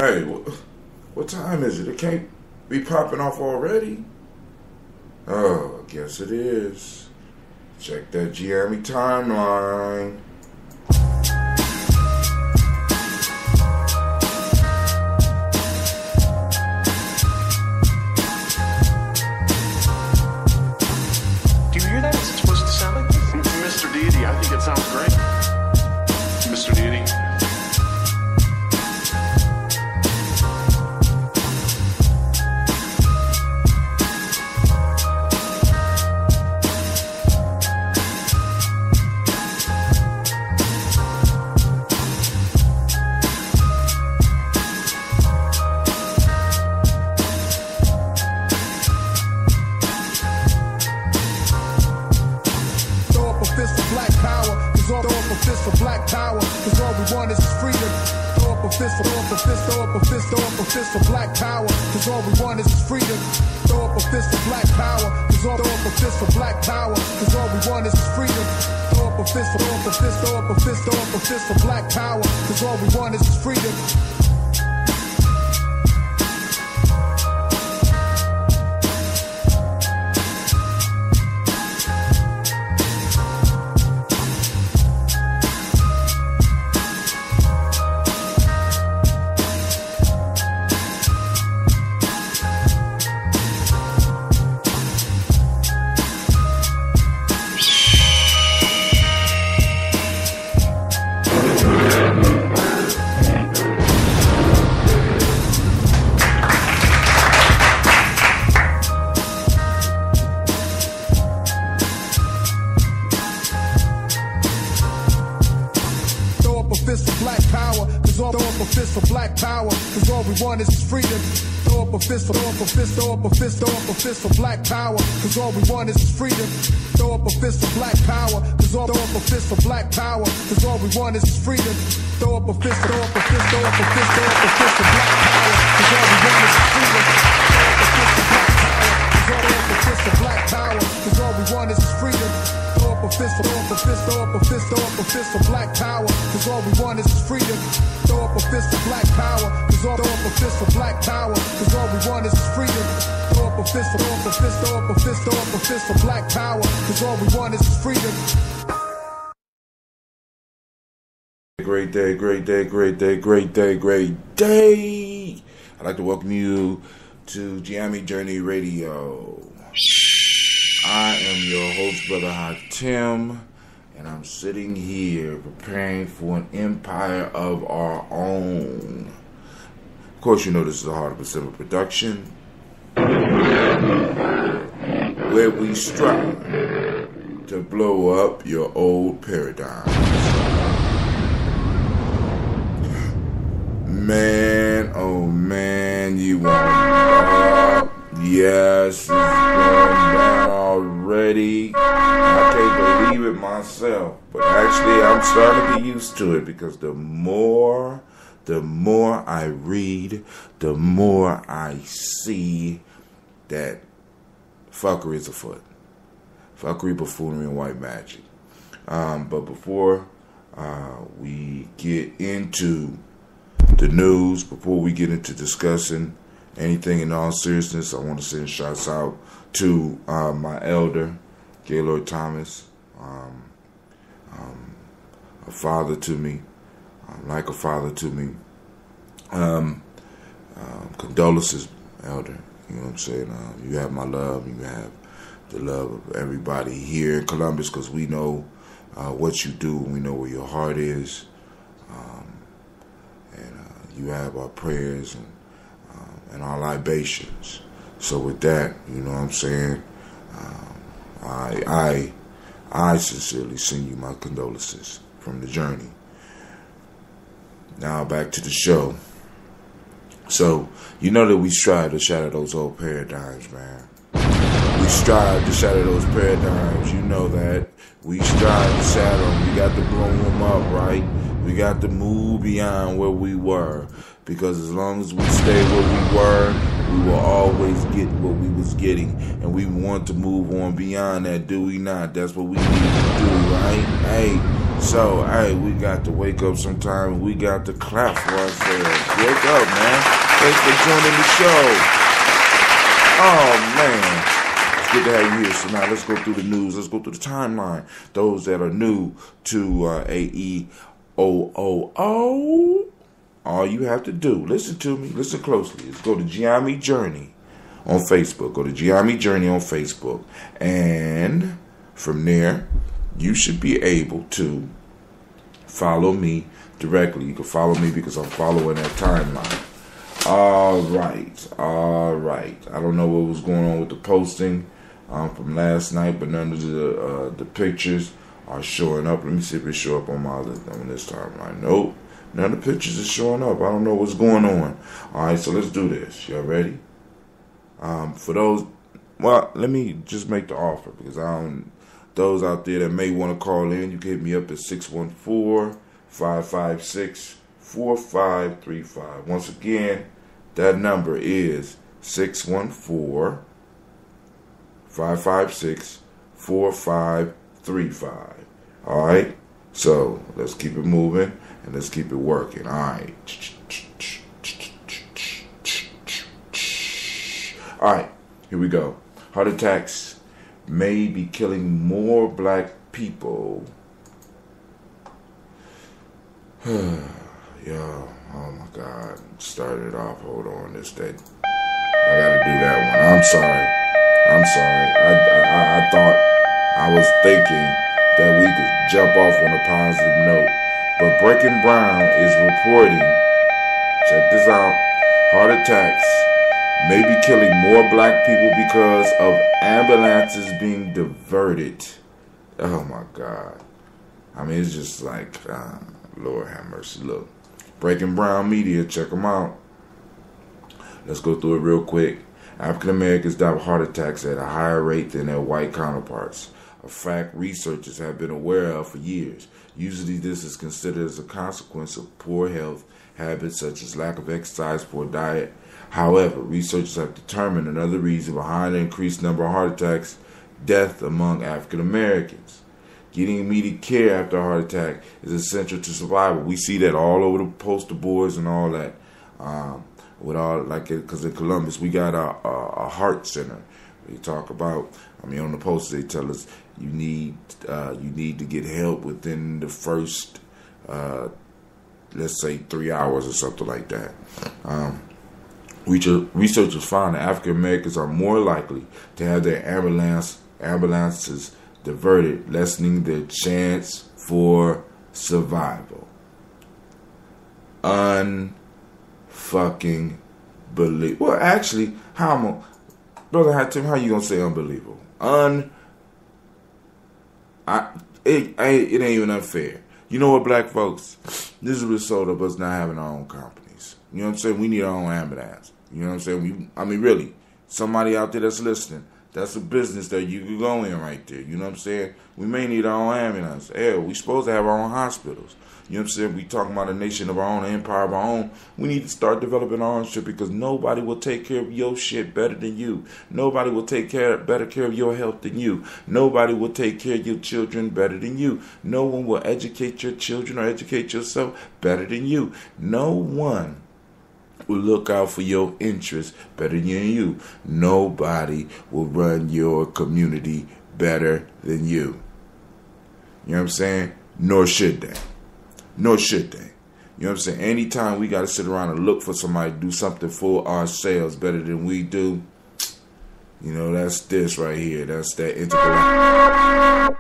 Hey, what time is it? It can't be popping off already? Oh, I guess it is. Check that Gye-Nyame timeline. Do you hear that? Is it supposed to sound like this? Mr. Deity, I think it sounds great. Mr. Deity. Cause all we want is freedom. Throw up a fist, throw up a fist, throw up a fist, throw up a fist for black power. Cause all we want is freedom. Throw up a fist for black power. Cause all throw up a fist for black power. Cause all we want is freedom. Throw up a fist, throw up a fist, throw up a fist, throw up a fist for black power. Cause all we want is freedom. Cause all we want is freedom. Throw up a fist, throw up a fist, throw up a fist, throw up a fist for black power. Cause all we want is freedom. Throw up a fist for black power. Cause all throw up a fist for black power. Cause all we want is freedom. Throw up a fist, throw up a fist, throw up a fist, throw up a fist for black power. Cause all we want is freedom. Throw up a fist for black power. Cause all we want is freedom. Throw up a fist, throw up a fist, throw up a fist, throw up a fist for black power. Cause all we want is freedom. Throw up a fist for black power. Cause all throw up a fist for black power. Cause all we want is freedom. Throw up a fist, throw up a fist, throw up a fist, throw up a fist for black power. Cause all we want is freedom. Great day, great day, great day, great day, great day. I'd like to welcome you to Gye-Nyame Journey Radio. I am your host, Brother Hatim, and I'm sitting here preparing for an empire of our own. Of course, you know this is a Heart of Pacific production, where we strive to blow up your old paradigms. Man, oh man, you want to yes, it's going down already. I can't believe it myself. But actually, I'm starting to get used to it because the more I read, the more I see that fuckery is afoot. Fuckery, buffoonery, and white magic. But before we get into the news, before we get into discussing anything in all seriousness, I want to send shouts out to my elder, Gaylord Thomas, a father to me, like a father to me. Condolences, elder. You know what I'm saying? You have my love. You have the love of everybody here in Columbus because we know what you do. We know where your heart is. You have our prayers and our libations. So with that, you know what I'm saying, I sincerely send you my condolences from the journey. Now back to the show. So, you know that we strive to shatter those old paradigms, man. We strive to shatter those paradigms. You know that. We strive to shatter them. We got to blow them up, right? We got to move beyond where we were. Because as long as we stay where we were, we will always get what we was getting. And we want to move on beyond that, do we not? That's what we need to do, right? Hey, So, hey, we got to wake up sometime. We got to clap for ourselves. Wake up, man. Thanks for joining the show. Oh, man. It's good to have you here. So now let's go through the news. Let's go through the timeline. Those that are new to AEOOOhhh, all you have to do, listen to me, listen closely, is go to Gye-Nyame Journey on Facebook. Go to Gye-Nyame Journey on Facebook. And from there, you should be able to follow me directly. You can follow me because I'm following that timeline. All right. I don't know what was going on with the posting from last night, but none of the pictures are showing up. Let me see if it show up on this timeline. Nope, none of the pictures are showing up. I don't know what's going on. All right, so let's do this. Y'all ready? For those, well, let me just make the offer because those out there that may want to call in, you can hit me up at 614-556-4535. Once again, that number is 614-556-4535. All right? So let's keep it moving and let's keep it working. All right. All right, here we go. Heart attacks may be killing more black people. Yo, oh my God. Started it off. Hold on. I gotta do that one. I'm sorry. I thought I was thinking that we could jump off on a positive note. But Breaking Brown is reporting, check this out, heart attacks may be killing more black people because of ambulances being diverted. Oh my God. I mean, it's just like, Lord have mercy. Look, Breaking Brown Media, check them out. Let's go through it real quick. African Americans die of heart attacks at a higher rate than their white counterparts. A fact researchers have been aware of for years. Usually this is considered as a consequence of poor health habits such as lack of exercise, poor diet. However, researchers have determined another reason behind the increased number of heart attacks, death among African Americans. Getting immediate care after a heart attack is essential to survival. We see that all over the poster boards and all that. Because in Columbus we got a heart center. They talk about. I mean, on the poster they tell us you need to get help within the first, let's say 3 hours or something like that. Researchers found that African Americans are more likely to have their ambulances diverted, lessening their chance for survival. Unfucking believable. Well, actually, Brother Hatim, how you gonna say unbelievable? It ain't even unfair. You know what, black folks? This is a result of us not having our own companies. You know what I'm saying? We need our own ambulance. You know what I'm saying? Really, somebody out there that's listening, that's a business that you could go in right there. You know what I'm saying? We may need our own ambulance. Hell, we supposed to have our own hospitals. You know what I'm saying? We talking about a nation of our own, an empire of our own. We need to start developing our own shit because nobody will take care of your shit better than you. Nobody will take better care of your health than you. Nobody will take care of your children better than you. No one will educate your children or educate yourself better than you. No one will look out for your interests better than you. Nobody will run your community better than you. You know what I'm saying? Nor should they. You know what I'm saying? Anytime we got to sit around and look for somebody to do something for ourselves better than we do, you know, that's this right here. That's that integral.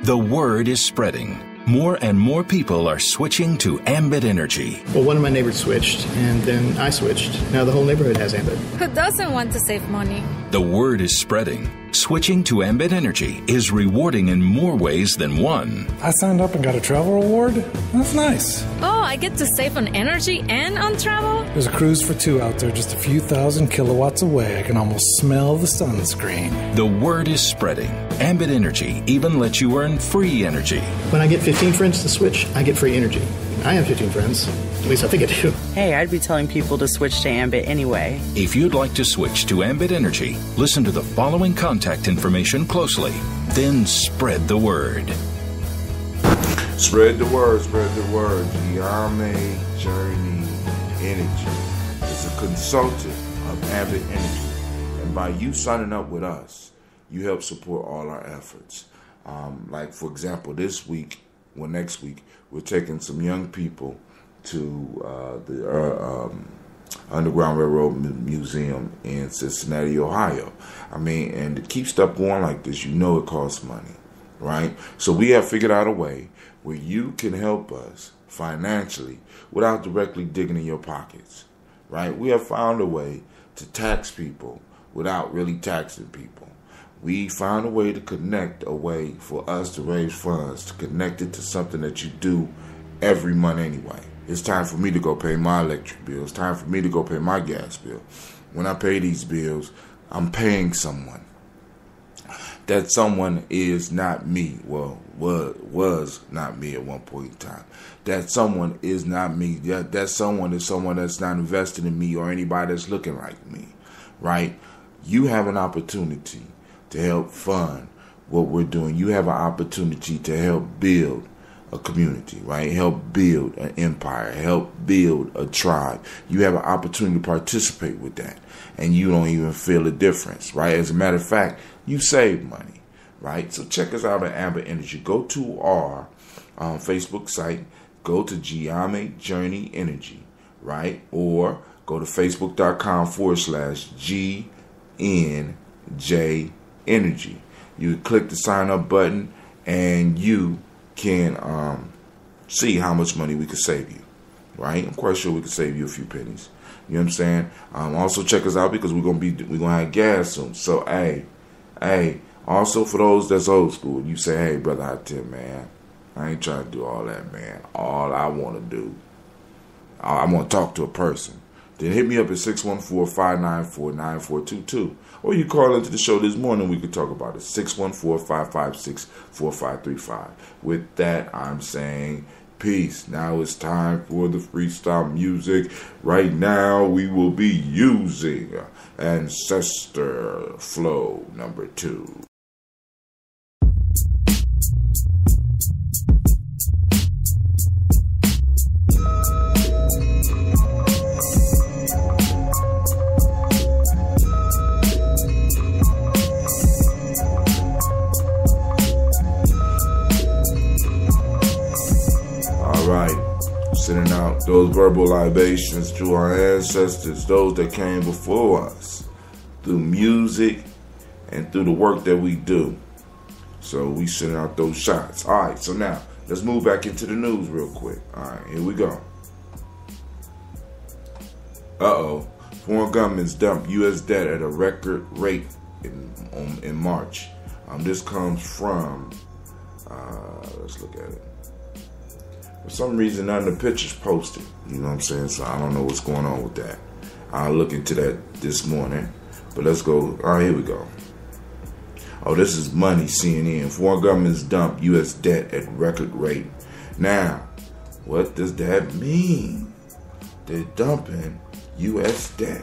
The word is spreading. More and more people are switching to Ambit Energy. Well, one of my neighbors switched, and then I switched. Now the whole neighborhood has Ambit. Who doesn't want to save money? The word is spreading. Switching to Ambit Energy is rewarding in more ways than one. I signed up and got a travel reward. That's nice. Oh, I get to save on energy and on travel? There's a cruise for two out there just a few thousand kilowatts away. I can almost smell the sunscreen. The word is spreading. Ambit Energy even lets you earn free energy. When I get 15 friends to switch, I get free energy. I have 15 friends. At least I think I do. Hey, I'd be telling people to switch to Ambit anyway. If you'd like to switch to Ambit Energy, listen to the following contact information closely. Then spread the word. Spread the word, spread the word. Gye-Nyame Journey Energy is a consultant of Ambit Energy. And by you signing up with us, you help support all our efforts. Like, for example, next week, we're taking some young people to the Underground Railroad Museum in Cincinnati, Ohio. I mean, and to keep stuff going like this, you know it costs money, right? So we have figured out a way where you can help us financially without directly digging in your pockets, right? We have found a way to tax people without really taxing people. We found a way to connect a way for us to raise funds, to connect it to something that you do every month anyway. It's time for me to go pay my electric bill. It's time for me to go pay my gas bill. When I pay these bills, I'm paying someone. That someone is not me. Well, was not me at one point in time. That someone is not me. That someone is someone that's not invested in me or anybody that's looking like me, right? You have an opportunity to help fund what we're doing. You have an opportunity to help build a community, right? Help build an empire, help build a tribe. You have an opportunity to participate with that, and you don't even feel a difference, right? As a matter of fact, you save money, right? So check us out at Ambit Energy. Go to our Facebook site, go to Gye-Nyame Journey Energy, right? Or go to facebook.com/GNJ Energy. You click the sign up button and you can see how much money we could save you, right? I'm quite sure we could save you a few pennies. You know what I'm saying? Also check us out because we're gonna have gas soon. So hey. Also for those that's old school, you say, hey brother Hatim, man, I ain't trying to do all that, man. All I want to do, I want to talk to a person. Then hit me up at 614-594-9422. Or you call into the show this morning, we could talk about it. 614-556-4535. With that, I'm saying peace. Now it's time for the freestyle music. Right now, we will be using Ancestor Flow number 2. Sending out those verbal libations to our ancestors, those that came before us, through music and through the work that we do. So we sending out those shots. All right, so now let's move back into the news real quick. All right, here we go. Foreign governments dump U.S. debt at a record rate in March. This comes from, let's look at it. For some reason, none of the pictures posted. You know what I'm saying? So I don't know what's going on with that. I'll look into that this morning. But let's go. All right, here we go. Oh, this is money, CNN. Foreign governments dump U.S. debt at record rate. Now, what does that mean? They're dumping U.S. debt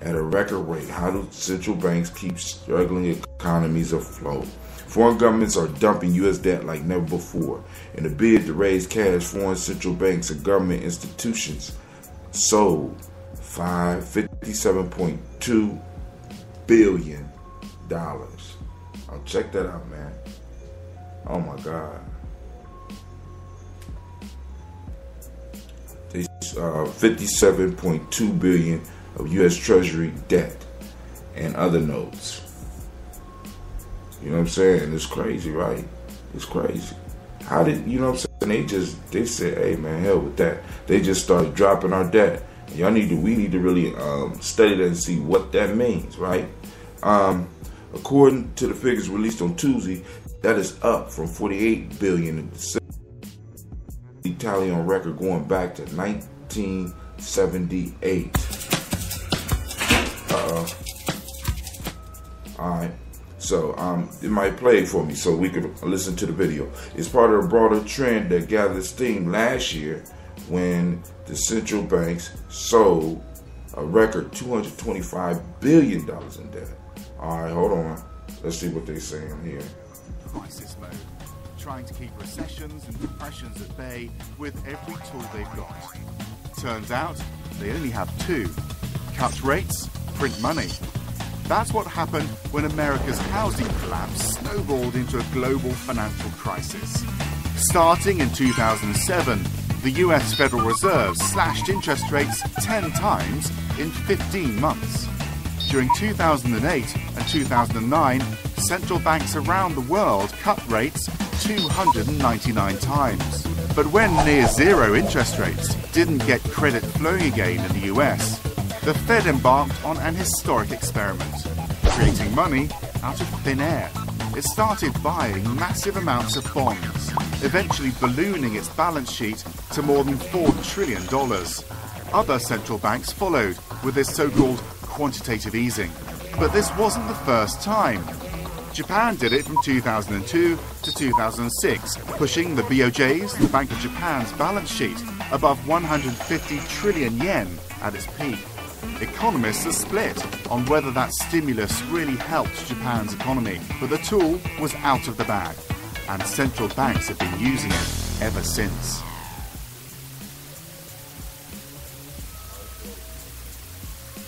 at a record rate. How do central banks keep struggling economies afloat? Foreign governments are dumping U.S. debt like never before. In a bid to raise cash, foreign central banks and government institutions sold $57.2 billion. Check that out, man. Oh my God. They $57.2 billion of U.S. Treasury debt and other notes. You know what I'm saying? It's crazy, right? It's crazy. How did, you know what I'm saying? They said, hey man, hell with that. They just started dropping our debt. We need to really study that and see what that means, right? According to the figures released on Tuesday, that is up from 48 billion, the tally on record going back to 1978. Alright, so it might play for me so we could listen to the video. It's part of a broader trend that gathered steam last year when the central banks sold a record $225 billion in debt. Alright, hold on. Let's see what they're saying here. Crisis mode, trying to keep recessions and depressions at bay with every tool they've got. Turns out, they only have two. Cut rates, print money. That's what happened when America's housing collapse snowballed into a global financial crisis. Starting in 2007, the US Federal Reserve slashed interest rates 10 times in 15 months. During 2008 and 2009, central banks around the world cut rates 299 times. But when near zero interest rates didn't get credit flowing again in the US, the Fed embarked on an historic experiment, creating money out of thin air. It started buying massive amounts of bonds, eventually ballooning its balance sheet to more than $4 trillion. Other central banks followed with this so-called quantitative easing. But this wasn't the first time. Japan did it from 2002 to 2006, pushing the BOJ's, the Bank of Japan's balance sheet, above 150 trillion yen at its peak. Economists are split on whether that stimulus really helped Japan's economy, but the tool was out of the bag, and central banks have been using it ever since.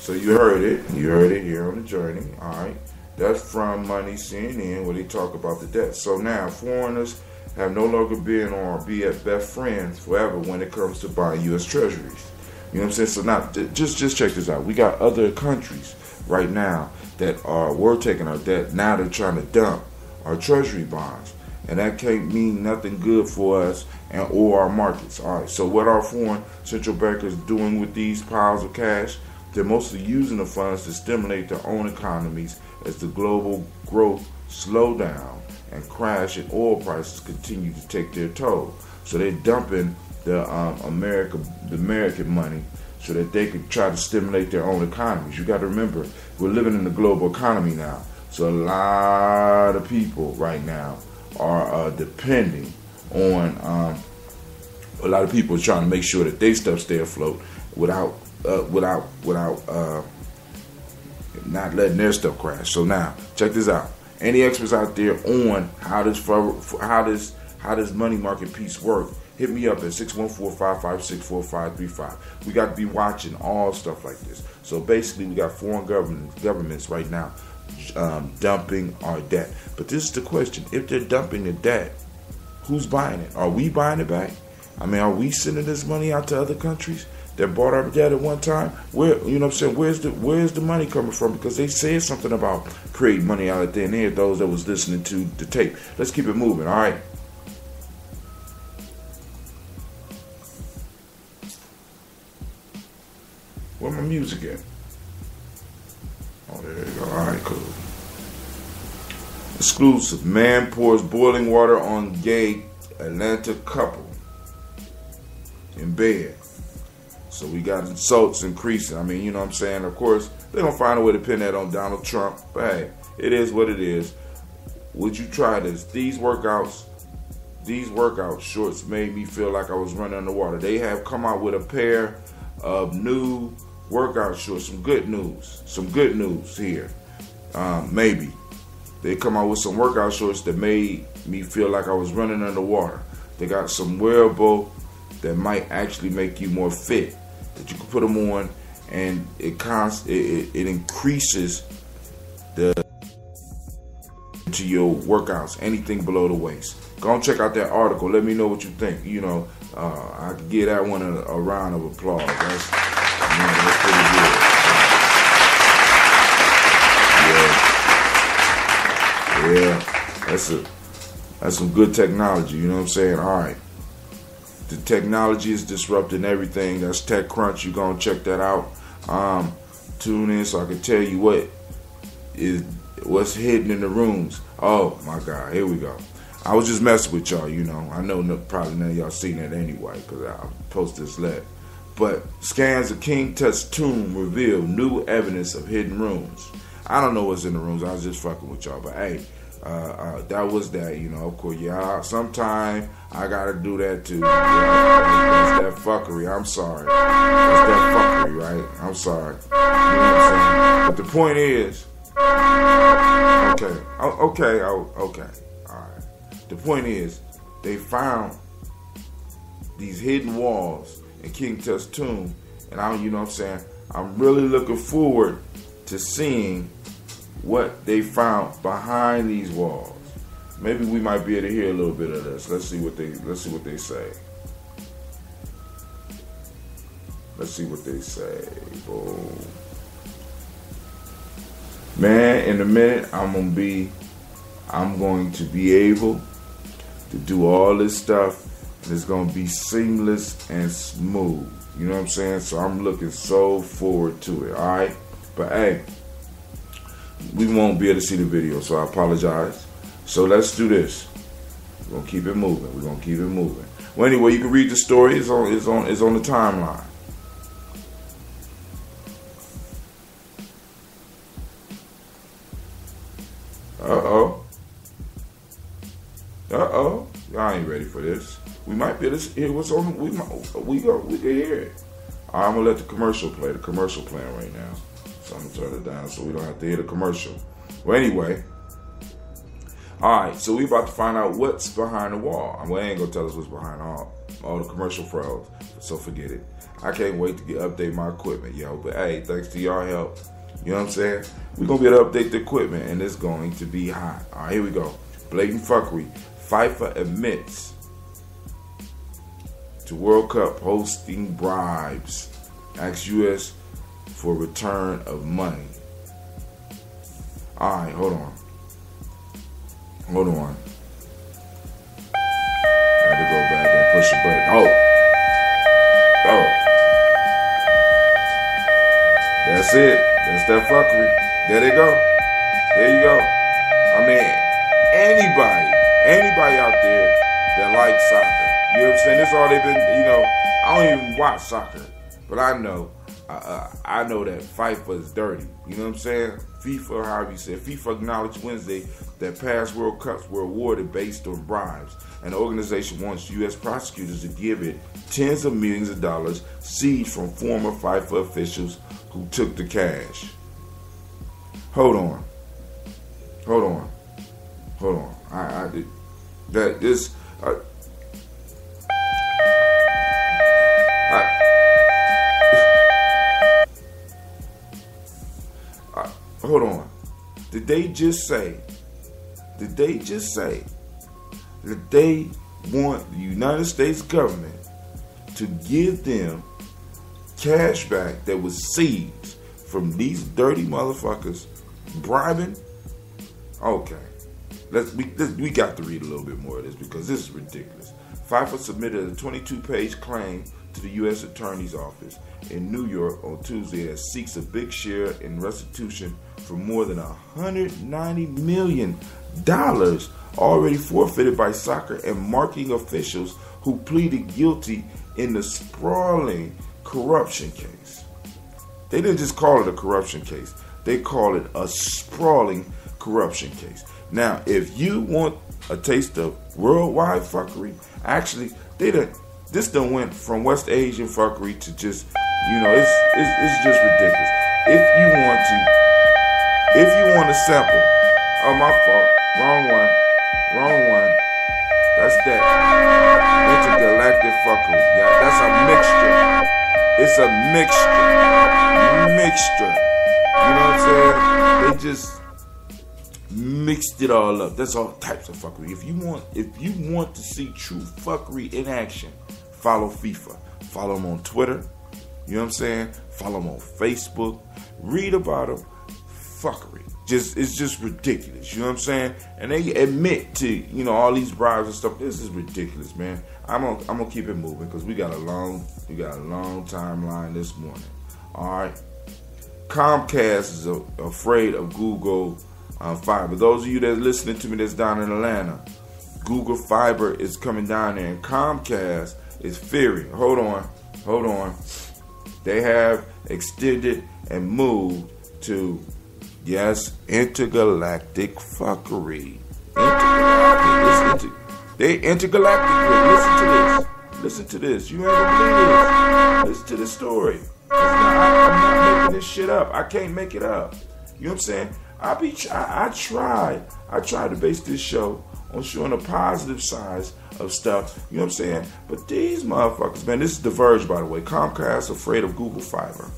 So you heard it here on the journey. All right, that's from Money CNN, where they talk about the debt. So now foreigners have no longer been or be at best friends forever when it comes to buying U.S. treasuries. You know what I'm saying? So now, just check this out. We got other countries right now that we're taking our debt. Now they're trying to dump our treasury bonds, and that can't mean nothing good for us or our markets. All right. So what are foreign central bankers doing with these piles of cash? They're mostly using the funds to stimulate their own economies as the global growth slow down and crash and oil prices continue to take their toll. So they're dumping the American money so that they could try to stimulate their own economies. You got to remember, we're living in the global economy now. So a lot of people right now are depending on, a lot of people are trying to make sure that they stuff stay afloat without not letting their stuff crash. So now, check this out. Any experts out there on how this money market piece work? Hit me up at 614-556-4535. We got to be watching all stuff like this. So basically, we got foreign governments right now dumping our debt. But this is the question: if they're dumping the debt, who's buying it? Are we buying it back? I mean, are we sending this money out to other countries that bought our debt at one time? Where, you know what I'm saying? Where's the money coming from? Because they said something about creating money out of thin air. Those that was listening to the tape. Let's keep it moving. All right. Where my music at? Oh, there you go. All right, cool. Exclusive. Man pours boiling water on gay Atlanta couple in bed. So we got insults increasing. I mean, you know what I'm saying? Of course, they're going to find a way to pin that on Donald Trump. But hey, it is what it is. Would you try this? These workout shorts made me feel like I was running underwater. They have come out with a pair of new workout shorts. Some good news here. Maybe they come out with some workout shorts that made me feel like I was running underwater. They got some wearable that might actually make you more fit, that you can put them on, and it increases to your workouts, anything below the waist. Go and check out that article. Let me know what you think. You know, I could give that one a round of applause. That's pretty good. Yeah, That's some good technology, you know what I'm saying? All right. The technology is disrupting everything. That's TechCrunch. You're going to check that out. Tune in so I can tell you what's hidden in the rooms. Oh, my God. Here we go. I was just messing with y'all, you know. I know probably none of y'all seen it anyway because I posted this letter. But scans of King Tut's tomb reveal new evidence of hidden rooms. I don't know what's in the rooms. I was just fucking with y'all. But, hey, that was that, you know. Of course, yeah, sometime I got to do that, too. That's that fuckery. I'm sorry. That's that fuckery, right? I'm sorry. You know what I'm saying? But the point is, okay. All right. The point is, they found these hidden walls in King Tut's tomb, and you know what I'm saying? I'm really looking forward to seeing what they found behind these walls. Maybe we might be able to hear a little bit of this. Let's see what they say. Let's see what they say. Boom. Man, in a minute I'm going to be able to do all this stuff, and it's going to be seamless and smooth. You know what I'm saying? So I'm looking so forward to it, all right? But, hey, we won't be able to see the video, so I apologize. So let's do this. We're going to keep it moving. Well, anyway, you can read the story. It's on the timeline. Y'all ain't ready for this. We might be able to hear what's on. We can hear it. Right, I'm gonna let the commercial play. The commercial playing right now, so I'm gonna turn it down so we don't have to hear the commercial. Well, anyway, all right. So we about to find out what's behind the wall. Well, they ain't gonna tell us what's behind all the commercial froze. So forget it. I can't wait to update my equipment, yo. But hey, thanks to y'all help, you know what I'm saying? We're gonna be able to update the equipment, and it's going to be hot. All right, here we go. Blatant fuckery. FIFA admits to World Cup hosting bribes. Asks U.S. for return of money. All right, hold on. I had to go back and push the button. Oh. That's it. That's that fuckery. There they go. There you go. I mean, anybody out there that likes soccer, you know what I'm saying? This is all they've been, you know, I don't even watch soccer, but I know that FIFA is dirty. You know what I'm saying? FIFA, however you say it, FIFA acknowledged Wednesday that past World Cups were awarded based on bribes, and the organization wants U.S. prosecutors to give it tens of millions of dollars seized from former FIFA officials who took the cash. Hold on. Hold on. Did they just say that they want the United States government to give them cash back that was seized from these dirty motherfuckers bribing? Okay. We got to read a little bit more of this because this is ridiculous. FIFA submitted a 22-page claim to the U.S. Attorney's Office in New York on Tuesday that seeks a big share in restitution for more than $190 million already forfeited by soccer and marking officials who pleaded guilty in the sprawling corruption case. They didn't just call it a corruption case. They call it a sprawling corruption case. Now, if you want a taste of worldwide fuckery, actually, this done went from West Asian fuckery to just, you know, it's just ridiculous. If you want to sample, oh, my fault, wrong one, that's that intergalactic fuckery. Yeah, that's a mixture. It's a mixture. You know what I'm saying? They just mixed it all up. That's all types of fuckery. If you want to see true fuckery in action, follow FIFA. Follow them on Twitter. You know what I'm saying? Follow them on Facebook. Read about them. Fuckery. it's just ridiculous. You know what I'm saying? And they admit to, you know, all these bribes and stuff. This is ridiculous, man. I'm gonna keep it moving because we got a long timeline this morning. All right. Comcast is afraid of Google Fiber. Those of you that are listening to me that's down in Atlanta, Google Fiber is coming down there, and Comcast is fearing. Hold on. They have extended and moved to, yes, intergalactic fuckery. They intergalactic. Listen to this. You ain't gonna believe this. Listen to this story. I'm not making this shit up. I can't make it up. You know what I'm saying? I try to base this show on showing the positive sides of stuff. You know what I'm saying? But these motherfuckers, man, this is The Verge, by the way. Comcast afraid of Google Fiber.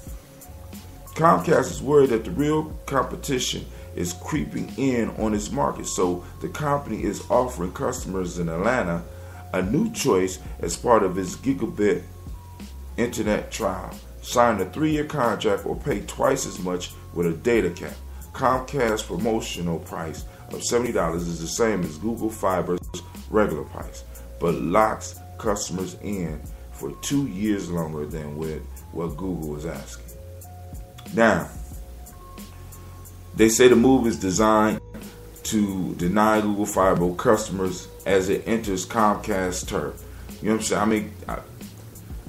Comcast is worried that the real competition is creeping in on its market. So the company is offering customers in Atlanta a new choice as part of its gigabit internet trial. Sign a 3-year contract or pay twice as much with a data cap. Comcast's promotional price of $70 is the same as Google Fiber's regular price, but locks customers in for 2 years longer than what Google is asking. Now, they say the move is designed to deny Google Fiber customers as it enters Comcast turf. You know what I'm saying?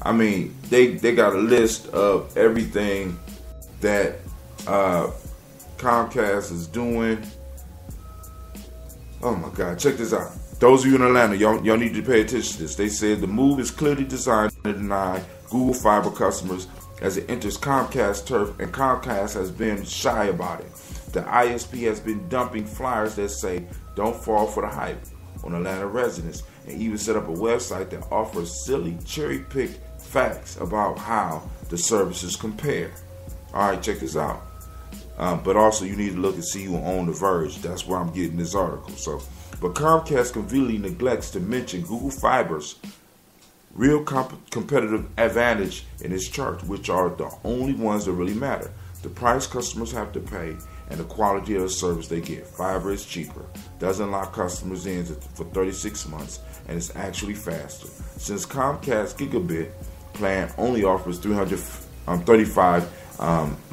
I mean, they got a list of everything that Comcast is doing. Oh my God, check this out. Those of you in Atlanta, y'all need to pay attention to this. They said the move is clearly designed to deny Google Fiber customers as it enters Comcast turf, and Comcast has been shy about it. The ISP has been dumping flyers that say, "Don't fall for the hype," on Atlanta residents, and even set up a website that offers silly, cherry-picked facts about how the services compare. All right, check this out. But also, you need to look and see who own The Verge. That's where I'm getting this article. But Comcast conveniently neglects to mention Google Fiber's real competitive advantage in its chart, which are the only ones that really matter: the price customers have to pay and the quality of the service they get. Fiber is cheaper, doesn't lock customers in for 36 months, and it's actually faster. Since Comcast Gigabit plan only offers 335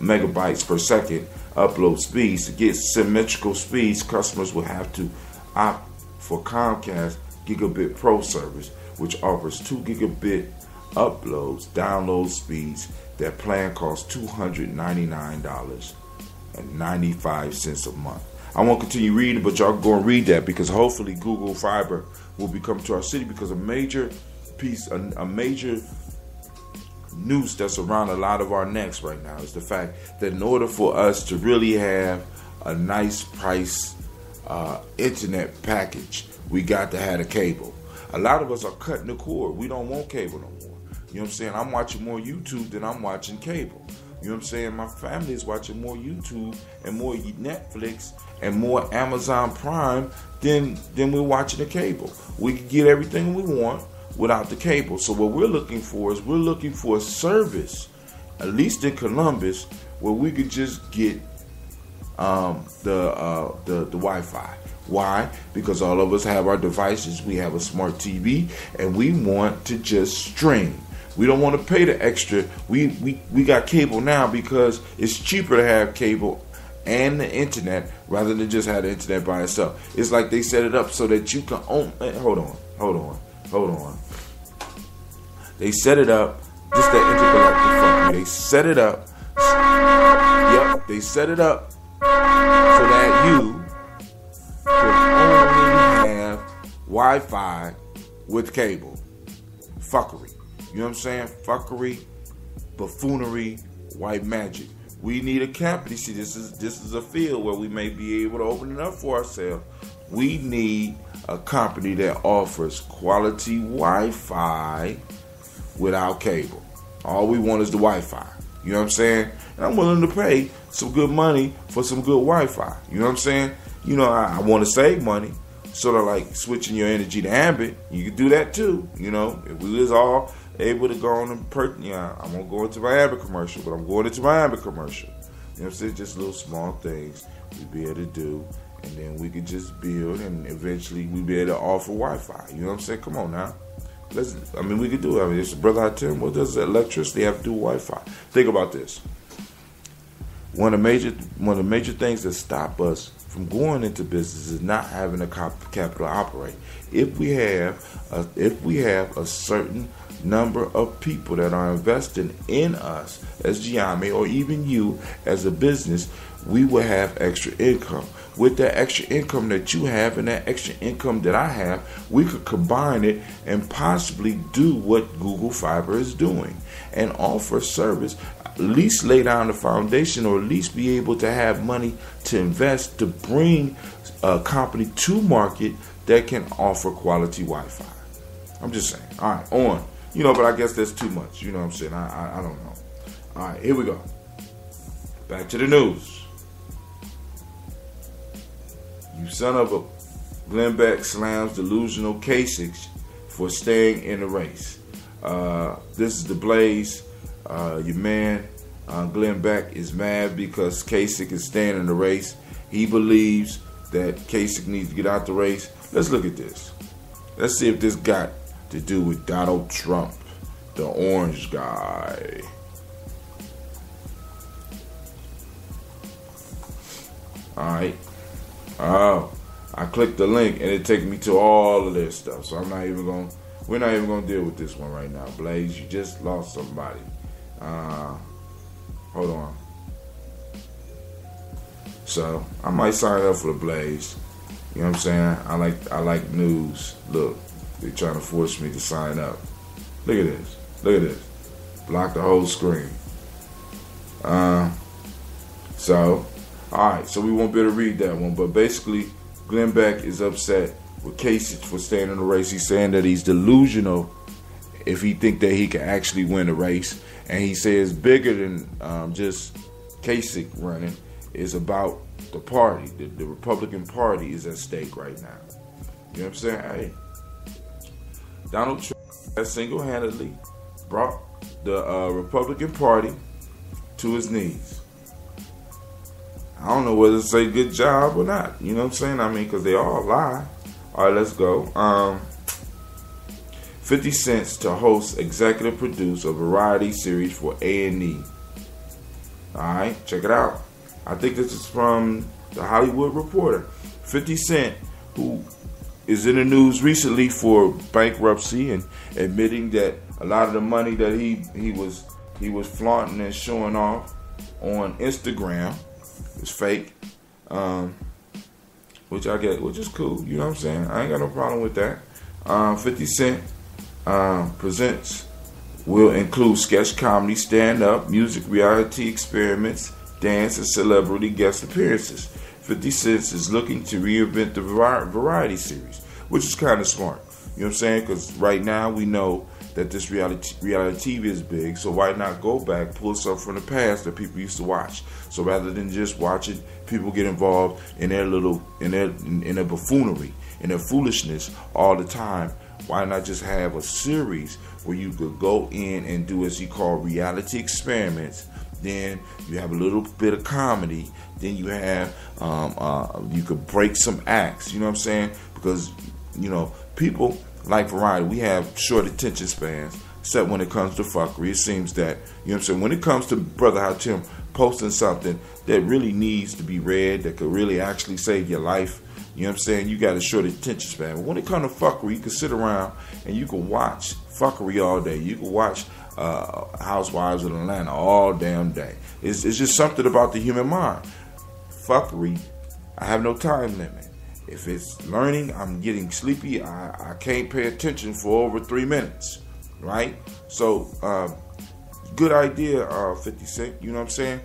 megabytes per second upload speeds, to get symmetrical speeds, customers will have to opt for Comcast Gigabit Pro service, which offers 2 gigabit download speeds. That plan costs $299.95 a month. I won't continue reading, but y'all go and read that, because hopefully Google Fiber will be coming to our city, because a major noose that's around a lot of our necks right now is the fact that in order for us to really have a nice price internet package, we got to have a cable. A lot of us are cutting the cord. We don't want cable no more. You know what I'm saying? I'm watching more YouTube than I'm watching cable. You know what I'm saying? My family is watching more YouTube and more Netflix and more Amazon Prime than we're watching the cable. We can get everything we want without the cable. So what we're looking for is a service, at least in Columbus, where we could just get the Wi-Fi. Why? Because all of us have our devices. We have a smart TV, and we want to just stream. We don't want to pay the extra. We got cable now because it's cheaper to have cable and the internet rather than just have the internet by itself. It's like they set it up so that you can own. Hold on. They set it up. Just that intergalactic fuck. They set it up. Yep, they set it up so that you can only have Wi-Fi with cable. Fuckery. You know what I'm saying? Fuckery, buffoonery, white magic. We need a company. See, this is a field where we may be able to open it up for ourselves. We need a company that offers quality Wi-Fi without cable. All we want is the Wi-Fi. You know what I'm saying? And I'm willing to pay some good money for some good Wi-Fi. You know what I'm saying? You know, I want to save money. Sort of like switching your energy to ambient. You can do that too. You know, if we was all able to go on and I'm gonna go into my ambient commercial, but I'm going into my ambient commercial. You know what I'm saying? Just little small things we'd be able to do, and then we could just build, and eventually we'd be able to offer Wi-Fi. You know what I'm saying? Come on now. We could do it. I mean, it's Brother Hatim. What does electricity have to do with Wi-Fi? Think about this. One of the major things that stop us from going into business is not having a capital to operate. If we have a certain number of people that are investing in us as Gye-Nyame, or even you as a business, we will have extra income. With that extra income that you have and that extra income that I have, we could combine it and possibly do what Google Fiber is doing and offer service, at least lay down the foundation, or at least be able to have money to invest to bring a company to market that can offer quality Wi-Fi. I'm just saying. All right, on. But I guess that's too much. You know what I'm saying? I don't know. All right, here we go. Back to the news. You son of a... Glenn Beck slams delusional Kasich for staying in the race. This is the Blaze. Your man, Glenn Beck, is mad because Kasich is staying in the race. He believes that Kasich needs to get out the race. Let's look at this. Let's see if this got to do with Donald Trump, the orange guy. Alright. Oh, I clicked the link and it takes me to all of this stuff. So we're not even gonna deal with this one right now. Blaze, you just lost somebody. Hold on. So I might sign up for the Blaze. You know what I'm saying? I like news. Look, they're trying to force me to sign up. Look at this. Look at this. Block the whole screen. So, alright, so we won't be able to read that one. But basically, Glenn Beck is upset with Kasich for staying in the race. He's saying that he's delusional if he think that he can actually win the race. And he says bigger than just Kasich running is about the party. The Republican Party is at stake right now. You know what I'm saying? Hey, Donald Trump has single-handedly brought the Republican Party to his knees. I don't know whether to say good job or not. You know what I'm saying? I mean, because they all lie. All right, let's go. 50 Cent to host, executive produce a variety series for A&E. All right, check it out. I think this is from the Hollywood Reporter. 50 Cent, who is in the news recently for bankruptcy and admitting that a lot of the money that he was flaunting and showing off on Instagram is fake, which is cool. You know what I'm saying? I ain't got no problem with that. 50 Cent presents will include sketch comedy, stand-up, music, reality experiments, dance, and celebrity guest appearances. 50 Cent is looking to reinvent the variety series, which is kind of smart. You know what I'm saying? Because right now we know that this reality TV is big, so why not go back, pull something from the past that people used to watch? So rather than just watching people get involved in their buffoonery, in their foolishness all the time, why not just have a series where you could go in and do, as he called, reality experiments? Then you have a little bit of comedy. Then you have you could break some acts. You know what I'm saying? Because people like variety. We have short attention spans, except when it comes to fuckery. It seems that, you know what I'm saying, when it comes to Brother Hatim posting something that really needs to be read, that could really actually save your life, you know what I'm saying, you got a short attention span. But when it comes to fuckery, you can sit around and you can watch fuckery all day. You can watch Housewives of Atlanta all damn day. It's just something about the human mind. Fuckery, I have no time limit. If it's learning, I'm getting sleepy, I can't pay attention for over 3 minutes, right? So, good idea, 50 Cent, you know what I'm saying?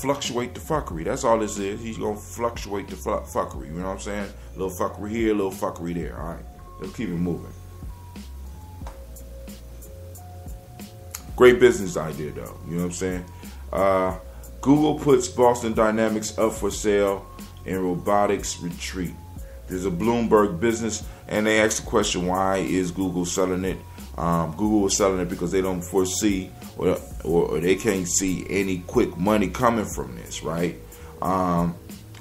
Fluctuate the fuckery. That's all this is. He's going to fluctuate the fuckery, you know what I'm saying? A little fuckery here, a little fuckery there, all right? Let's keep it moving. Great business idea, though, you know what I'm saying? Google puts Boston Dynamics up for sale in robotics retreat. There's a Bloomberg business, and they asked the question, why is Google selling it? Google is selling it because they don't foresee or they can't see any quick money coming from this, right?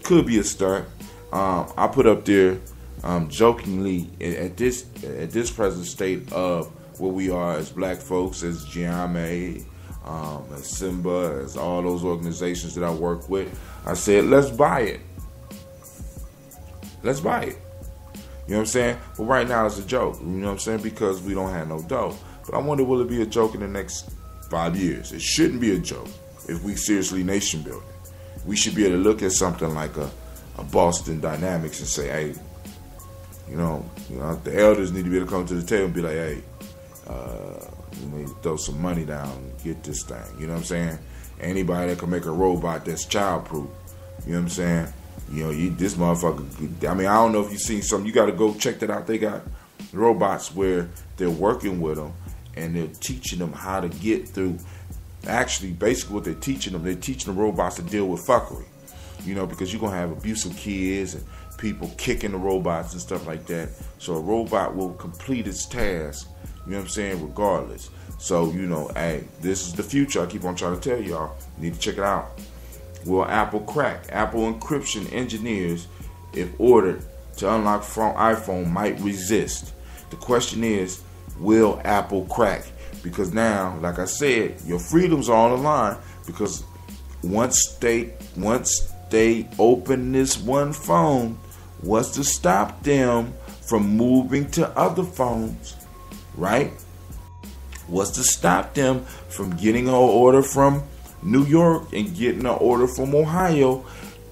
Could be a start. I put up there jokingly at this present state of where we are as black folks, as Gye-Nyame, as Simba, as all those organizations that I work with. I said, let's buy it. Let's buy it. You know what I'm saying? But right now it's a joke. You know what I'm saying? Because we don't have no dough. But I wonder, will it be a joke in the next 5 years? It shouldn't be a joke if we seriously nation building. We should be able to look at something like a Boston Dynamics and say, hey, you know, the elders need to be able to come to the table and be like, hey, you need to throw some money down and get this thing. You know what I'm saying? Anybody that can make a robot that's childproof. You know what I'm saying? You know, this motherfucker, I mean, I don't know if you've seen something. You got to go check that out. They got robots where they're working with them and they're teaching them how to get through. Actually, basically what they're teaching the robots to deal with fuckery. You know, because you're going to have abusive kids and people kicking the robots and stuff like that. So a robot will complete its task, you know what I'm saying, regardless. So, you know, hey, this is the future. I keep on trying to tell y'all. You need to check it out. Will Apple crack? Apple encryption engineers, if ordered to unlock iPhone, might resist. The question is, will Apple crack? Because now, like I said, your freedoms are on the line. Because once they open this one phone, what's to stop them from moving to other phones, right? What's to stop them from getting an order from New York and getting an order from Ohio?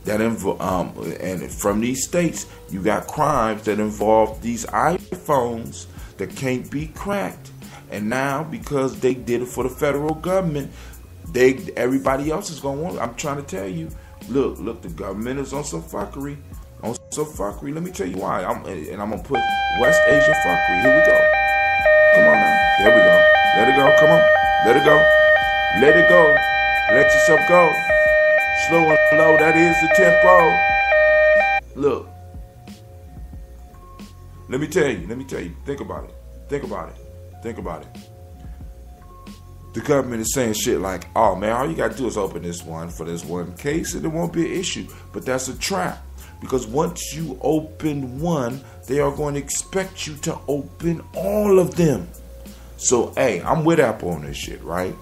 And from these states, you got crimes that involve these iPhones that can't be cracked. And now, because they did it for the federal government, everybody else is gonna want it. I'm trying to tell you. Look, the government is on some fuckery. Let me tell you why. I'm gonna put West Asian fuckery. Here we go. Come on now. There we go. Let it go. Come on. Let it go. Let it go. Let yourself go. Slow and low. That is the tempo. Look. Let me tell you. Think about it. The government is saying shit like, oh man, all you gotta do is open this one for this one case and it won't be an issue. But that's a trap. Because once you open one, they are going to expect you to open all of them. So, hey, I'm with Apple on this shit, right?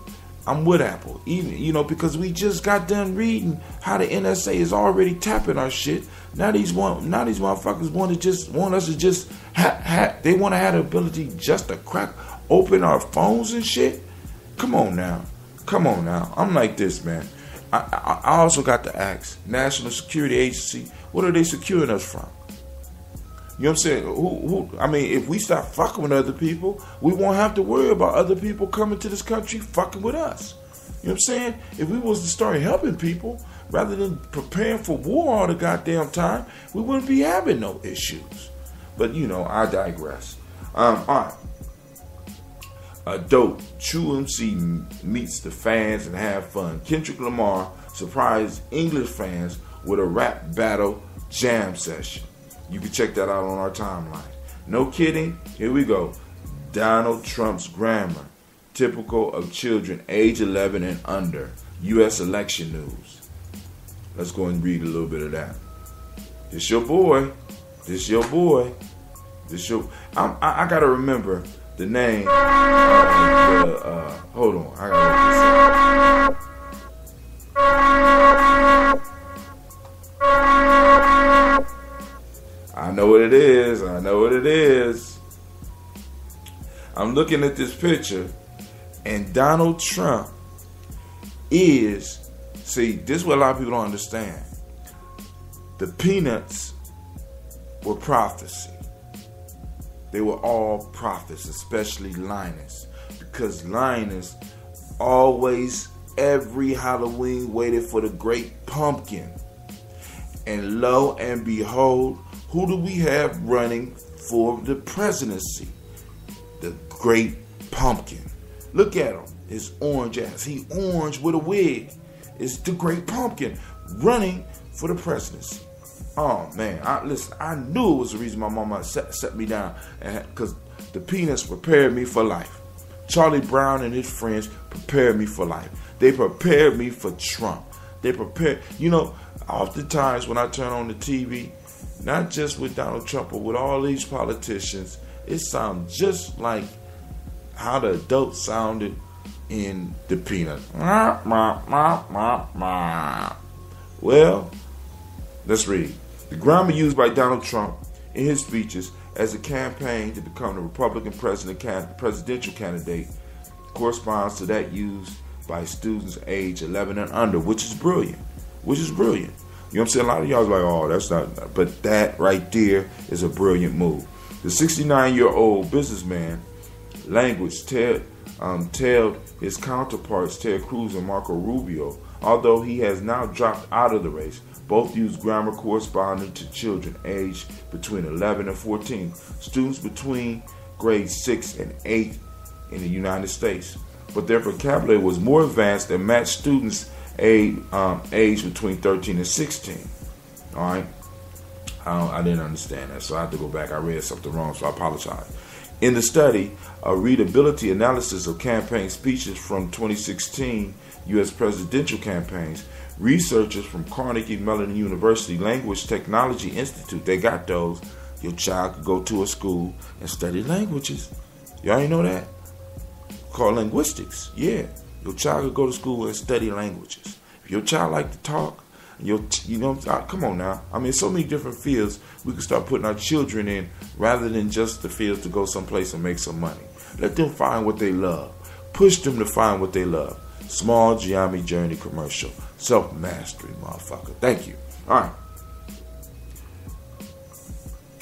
I'm with Apple. Even, you know, because we just got done reading how the NSA is already tapping our shit. Now these motherfuckers want us to just they want to have the ability just to crack open our phones and shit. Come on now. I'm like this, man. I also got to ask National Security Agency, what are they securing us from? You know what I'm saying? I mean, if we stop fucking with other people, we won't have to worry about other people coming to this country fucking with us. You know what I'm saying? If we was to start helping people rather than preparing for war all the goddamn time, we wouldn't be having no issues. But, you know, I digress. All right. Dope. True MC meets the fans and have fun. Kendrick Lamar surprised English fans with a rap battle jam session. You can check that out on our timeline. No kidding. Here we go. Donald Trump's grammar. Typical of children age 11 and under. U.S. election news. Let's go and read a little bit of that. This your boy. I gotta remember the name. Hold on. I gotta look this up. I know what it is. I'm looking at this picture, and Donald Trump is, see, this is what a lot of people don't understand. The Peanuts were prophecy. They were all prophets, especially Linus, because Linus always, every Halloween, waited for the great pumpkin. And lo and behold, who do we have running for the presidency? The great pumpkin. Look at him. His orange ass. He orange with a wig. It's the great pumpkin running for the presidency. Oh man, I knew it was the reason my mama set me down, because The Peanuts prepared me for life. Charlie Brown and his friends prepared me for life. They prepared me for Trump. They prepared, oftentimes when I turn on the TV, not just with Donald Trump, but with all these politicians, it sounds just like how the adults sounded in the Peanuts. Well, let's read. The grammar used by Donald Trump in his speeches as a campaign to become the Republican presidential candidate corresponds to that used by students age 11 and under, which is brilliant. You know what I'm saying? A lot of y'all is like, oh, that's not, but that right there is a brilliant move. The 69-year-old businessman language tailed his counterparts Ted Cruz and Marco Rubio, although he has now dropped out of the race. Both use grammar corresponding to children aged between 11 and 14, students between grades 6 and 8 in the United States. But their vocabulary was more advanced and matched students aged between 13 and 16. All right? I didn't understand that, so I have to go back. I read something wrong, so I apologize. In the study, a readability analysis of campaign speeches from 2016 U.S. presidential campaigns, researchers from Carnegie Mellon University Language Technology Institute, they got those. Your child could go to a school and study languages. Y'all ain't know that? Called linguistics. Yeah. Your child could go to school and study languages. If your child like to talk, come on now. I mean, so many different fields we can start putting our children in rather than just the fields to go someplace and make some money. Let them find what they love. Push them to find what they love. Small Gye-Nyame Journey commercial. Self-mastery, motherfucker. Thank you. All right.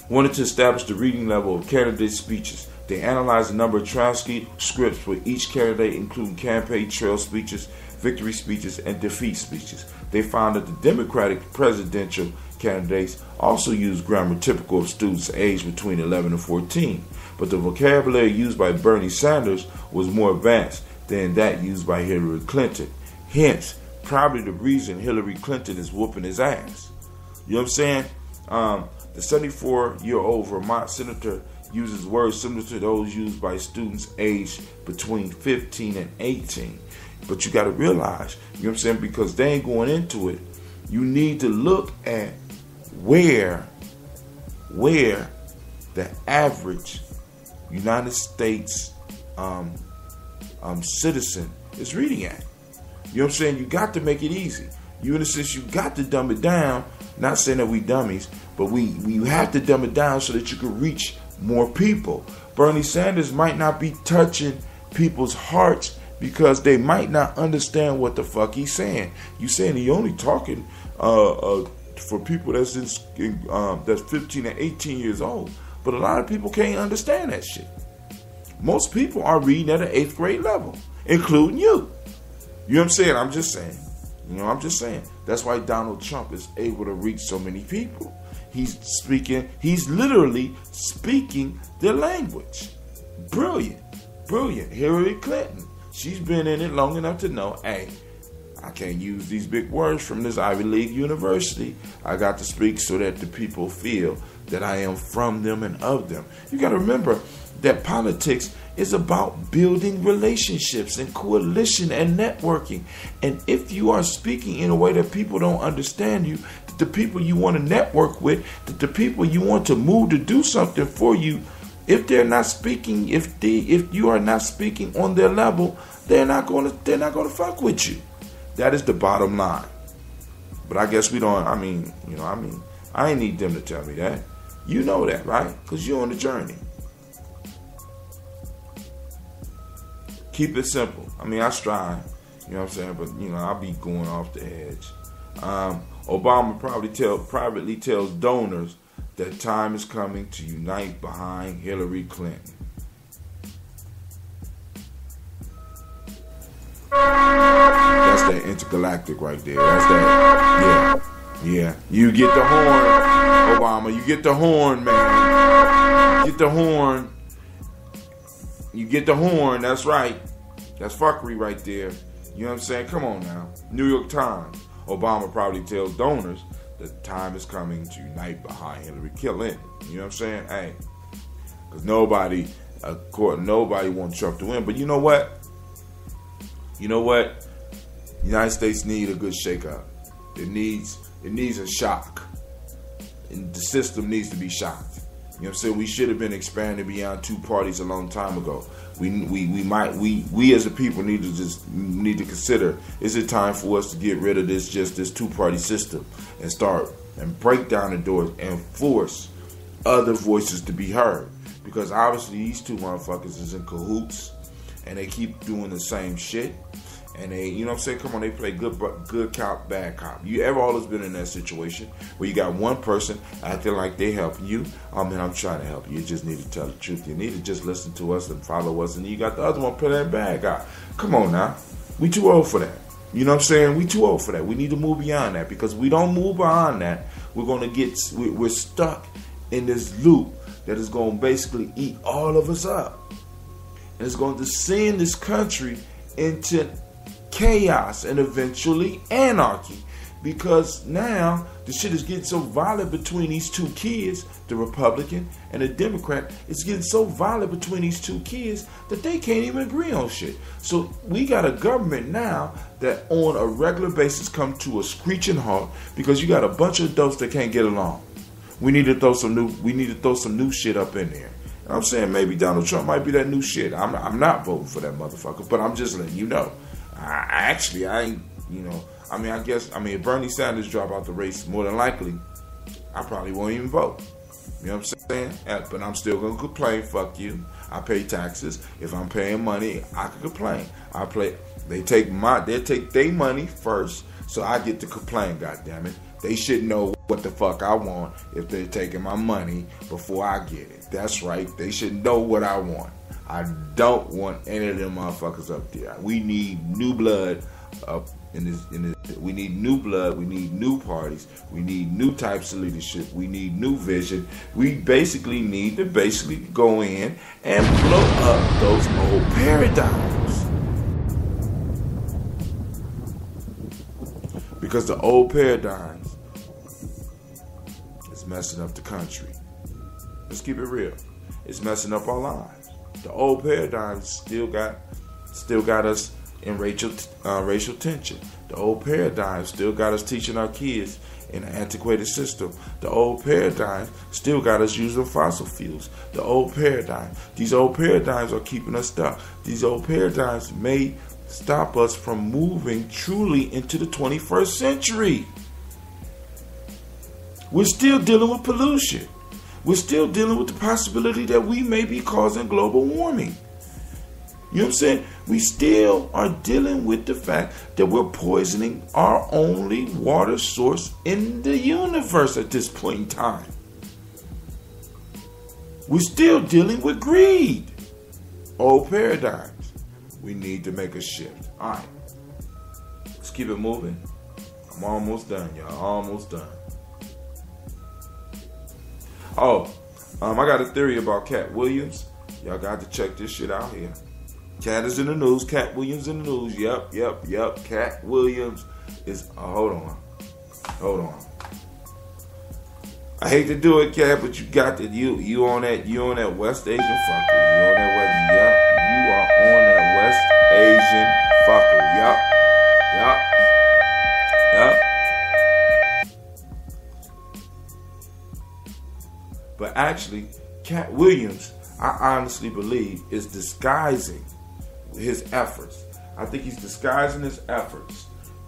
Wanted to establish the reading level of candidate speeches. They analyzed the number of transcripts for each candidate, including campaign trail speeches, victory speeches, and defeat speeches. They found that the Democratic presidential candidates also used grammar typical of students aged between 11 and 14, but the vocabulary used by Bernie Sanders was more advanced than that used by Hillary Clinton. Hence, probably the reason Hillary Clinton is whooping his ass. You know what I'm saying? The 74-year-old Vermont senator uses words similar to those used by students aged between 15 and 18. But you got to realize, you know what I'm saying, because they ain't going into it, you need to look at where the average United States citizen is reading at. You know what I'm saying? You got to make it easy. You, in a sense, you got to dumb it down. Not saying that we dummies, but we have to dumb it down so that you can reach more people. Bernie Sanders might not be touching people's hearts because they might not understand what the fuck he's saying. You saying he only talking for people that's that's 15 and 18 years old, but a lot of people can't understand that shit. Most people are reading at an 8th grade level, including you. You know what I'm saying? I'm just saying. I'm just saying. That's why Donald Trump is able to reach so many people. He's literally speaking their language. Brilliant. Hillary Clinton, she's been in it long enough to know, hey, I can't use these big words from this Ivy League university. I got to speak so that the people feel that I am from them and of them. You got to remember that politics is about building relationships and coalition and networking. And if you are speaking in a way that people don't understand you, that the people you want to network with, that the people you want to move to do something for you, if they're not speaking, if you are not speaking on their level, they're not going to fuck with you. That is the bottom line. But I guess we don't. I ain't need them to tell me that. You know that, right? Because you're on the journey. Keep it simple. I strive. You know what I'm saying? But, I'll be going off the edge. Obama privately tells donors that time is coming to unite behind Hillary Clinton. That's that intergalactic right there. That's that. Yeah. You get the horn, Obama. You get the horn, man. Get the horn. You get the horn. That's right. That's fuckery right there. You know what I'm saying? Come on now. New York Times. Obama probably tells donors that time is coming to unite behind Hillary Clinton. You know what I'm saying? Hey. Because nobody Of course, nobody wants Trump to win. But you know what? You know what? The United States need a good shakeup. It needs a shock. And the system needs to be shocked. You know what I'm saying? We should have been expanded beyond two parties a long time ago. We as a people need to consider, is it time for us to get rid of this two-party system and start and break down the doors and force other voices to be heard? Because obviously these two motherfuckers is in cahoots and they keep doing the same shit. And they, you know what I'm saying? Come on, they play good cop, bad cop. You ever always been in that situation where you got one person acting like they help you? I'm trying to help you. You just need to tell the truth. You need to just listen to us and follow us. And you got the other one playing bad guy. Come on now. We too old for that. You know what I'm saying? We too old for that. We need to move beyond that, because we don't move beyond that, we're stuck in this loop that is going to basically eat all of us up. And it's going to send this country into chaos and eventually anarchy, because now the shit is getting so violent between these two kids, the Republican and the Democrat. It's getting so violent between these two kids that they can't even agree on shit. So we got a government now that on a regular basis come to a screeching halt because you got a bunch of adults that can't get along. We need to throw some new shit up in there. And I'm saying maybe Donald Trump might be that new shit. I'm not voting for that motherfucker, but I'm just letting you know. I ain't, if Bernie Sanders drop out the race, more than likely, I probably won't even vote. You know what I'm saying? But I'm still going to complain, fuck you. I pay taxes. If I'm paying money, I can complain. They take their money first, so I get to complain, goddammit. They should know what the fuck I want if they're taking my money before I get it. That's right. They should know what I want. I don't want any of them motherfuckers up there. We need new blood up in this. We need new blood. We need new parties. We need new types of leadership. We need new vision. We basically need to go in and blow up those old paradigms. Because the old paradigms is messing up the country. Let's keep it real. It's messing up our lives. The old paradigms still got us in racial tension. The old paradigm still got us teaching our kids in an antiquated system. The old paradigm still got us using fossil fuels. The old paradigm. These old paradigms are keeping us stuck. These old paradigms may stop us from moving truly into the 21st century. We're still dealing with pollution. We're still dealing with the possibility that we may be causing global warming. You know what I'm saying? We still are dealing with the fact that we're poisoning our only water source in the universe at this point in time. We're still dealing with greed. Old paradigms. We need to make a shift. All right. Let's keep it moving. I'm almost done, y'all. Almost done. I got a theory about Cat Williams. Y'all got to check this shit out here. Cat is in the news. Cat Williams in the news. Yep. Cat Williams is. Hold on. I hate to do it, Cat, but you got to. You on that West Asian fucker. You on that West. Yep. You are on that West Asian fucker. Yep. But actually, Cat Williams, I honestly believe, is disguising his efforts. I think he's disguising his efforts.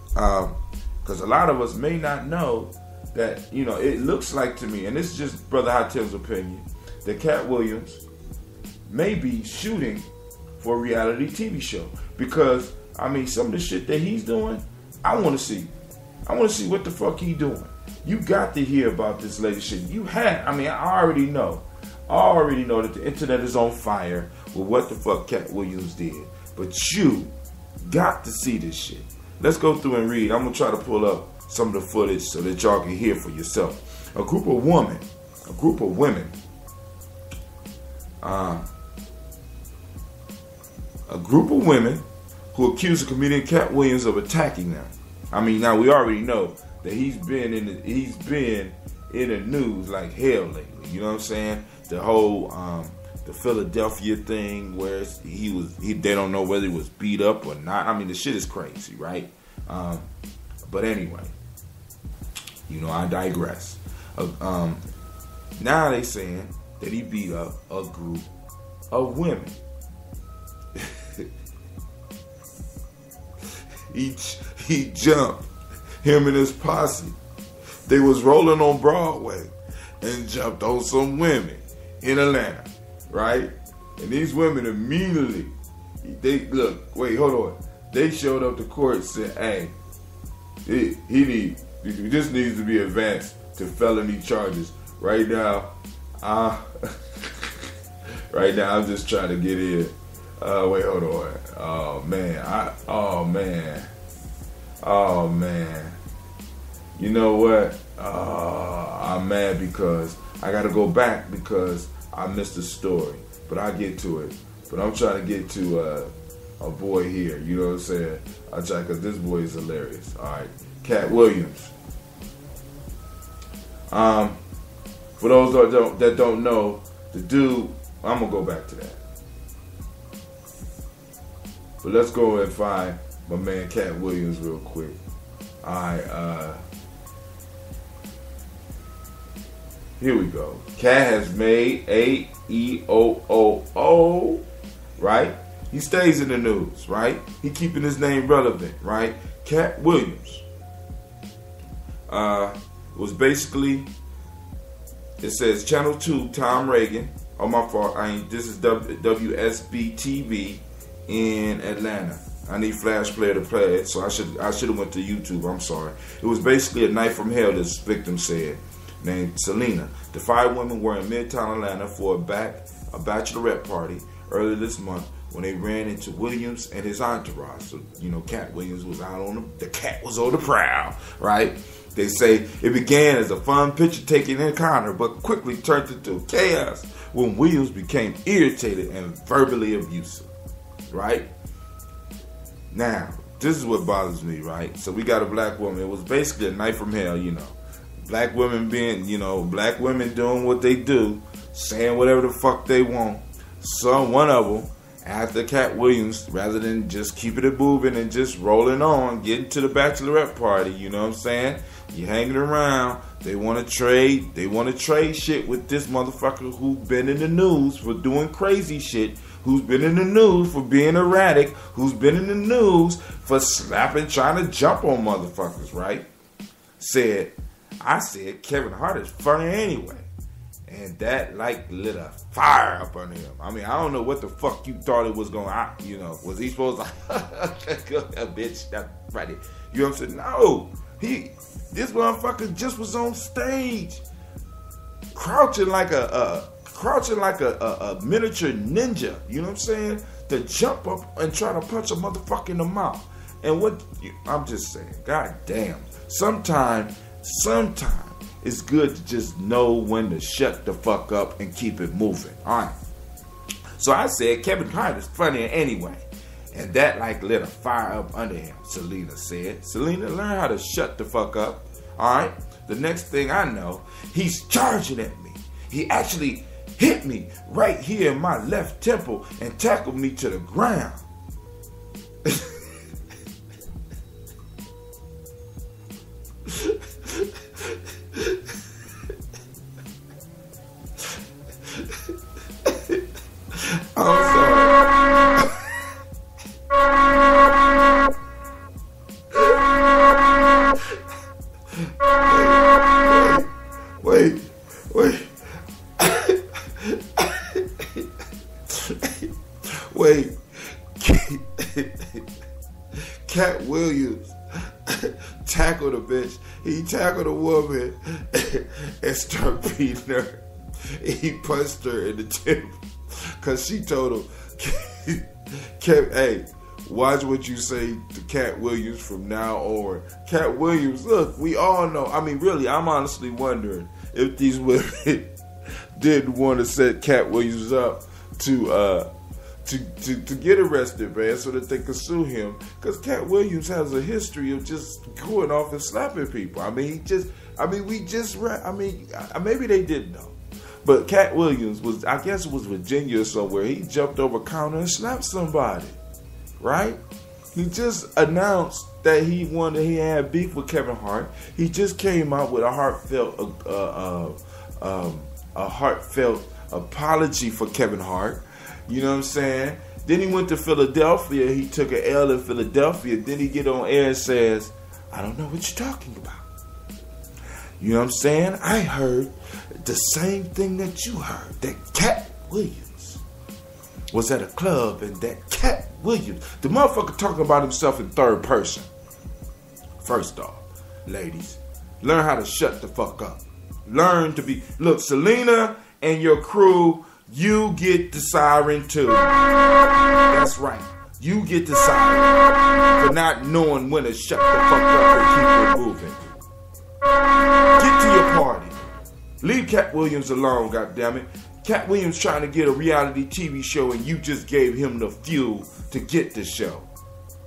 Because a lot of us may not know that, it looks like to me, and this is just Brother Hottel's opinion, that Cat Williams may be shooting for a reality TV show. Because, some of the shit that he's doing, I want to see. I want to see what the fuck he's doing. You got to hear about this latest shit. I already know that the internet is on fire with what the fuck Cat Williams did. But you got to see this shit. Let's go through and read. I'm going to try to pull up some of the footage so that y'all can hear for yourself. A group of women who accuse the comedian Cat Williams of attacking them. Now we already know that he's been in the news like hell lately. You know what I'm saying? The the Philadelphia thing where they don't know whether he was beat up or not. I mean, the shit is crazy, right? But anyway, I digress. Now they saying that he beat up a group of women. He jumped, him and his posse. They was rolling on Broadway and jumped on some women in Atlanta, right? And these women immediately, hold on. They showed up to court and said, hey, this needs to be advanced to felony charges. Right now, I'm just trying to get in. Hold on. Oh man. You know what? I'm mad because I got to go back because I missed the story. But I'll get to it. But I'm trying to get to a boy here. You know what I'm saying? I try because this boy is hilarious. All right. Cat Williams. For those that don't know, the dude, I'm going to go back to that. But let's go and find my man Cat Williams real quick. Alright, here we go. Cat has made AEOOOhhh, right? He stays in the news, right? He keeping his name relevant, right? Cat Williams. Was basically, it says Channel 2, Tom Reagan. Oh, my fault. This is WSB TV in Atlanta. I need Flash Player to play it, so I should have went to YouTube. I'm sorry. It was basically a night from hell, this victim said, named Selena. The 5 women were in Midtown Atlanta for a bachelorette party earlier this month when they ran into Williams and his entourage. So, Cat Williams was out on the cat was on the prowl, right? They say it began as a fun picture-taking encounter, but quickly turned into chaos when Williams became irritated and verbally abusive, right? Now, this is what bothers me, right? So we got a black woman. It was basically a night from hell, Black women black women doing what they do, saying whatever the fuck they want. So one of them, after Cat Williams, rather than just keeping it moving and just rolling on, getting to the bachelorette party, you know what I'm saying? You hanging around, they want to trade shit with this motherfucker who's been in the news for doing crazy shit, who's been in the news for being erratic, who's been in the news for trying to jump on motherfuckers, right? I said Kevin Hart is funny anyway. And that lit a fire up on him. I mean, I don't know what the fuck you thought it was going on. Was he supposed to bitch, that right there. You know what I'm saying? No. This motherfucker just was on stage crouching like a miniature ninja, you know what I'm saying? To jump up and try to punch a motherfucker in the mouth. And I'm just saying, god damn. Sometimes it's good to just know when to shut the fuck up and keep it moving. Alright. So I said Kevin Hart is funny anyway. And that lit a fire up under him, Selena said. Selena, learn how to shut the fuck up. Alright? The next thing I know, he's charging at me. He actually hit me right here in my left temple and tackled me to the ground. I'm sorry. Wait. Cat Williams tackled a bitch. He tackled a woman and started beating her. He punched her in the temple because she told him, hey, watch what you say to Cat Williams from now on. Cat Williams, look, we all know. I mean, really, I'm honestly wondering if these women didn't want to set Cat Williams up to get arrested, man, so that they could sue him. Because Cat Williams has a history of just going off and slapping people. I mean, maybe they didn't know. But Cat Williams was, I guess it was Virginia or somewhere. He jumped over a counter and slapped somebody, right? He just announced that he had beef with Kevin Hart. He just came out with a heartfelt apology for Kevin Hart. You know what I'm saying? Then he went to Philadelphia. He took an L in Philadelphia. Then he get on air and says, I don't know what you're talking about. You know what I'm saying? I heard the same thing that you heard. That Cat Williams was at a club and that Cat Williams, the motherfucker talking about himself in third person. First off, ladies, learn how to shut the fuck up. Learn to be, look, Selena and your crew, you get the siren too. That's right. You get the siren for not knowing when to shut the fuck up and keep it moving. Get to your party. Leave Cat Williams alone, goddammit. Cat Williams trying to get a reality TV show and you just gave him the fuel to get the show.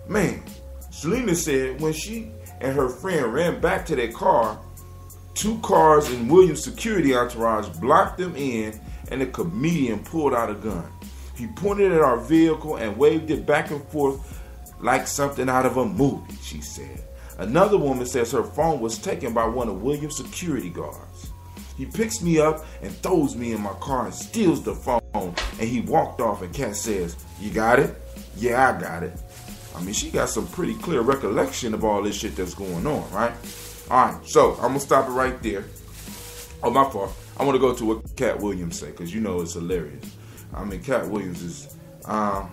Man, Selena said when she and her friend ran back to their car, 2 cars in Williams' security entourage blocked them in and the comedian pulled out a gun. He pointed at our vehicle and waved it back and forth like something out of a movie, she said. Another woman says her phone was taken by one of Williams' security guards. He picks me up and throws me in my car and steals the phone, and he walked off, and Cat says, you got it? Yeah, I got it. I mean, she got some pretty clear recollection of all this shit that's going on, right? All right, so I'm going to stop it right there. Oh, my fault. I want to go to what Cat Williams said, because you know it's hilarious. I mean, Cat Williams is... the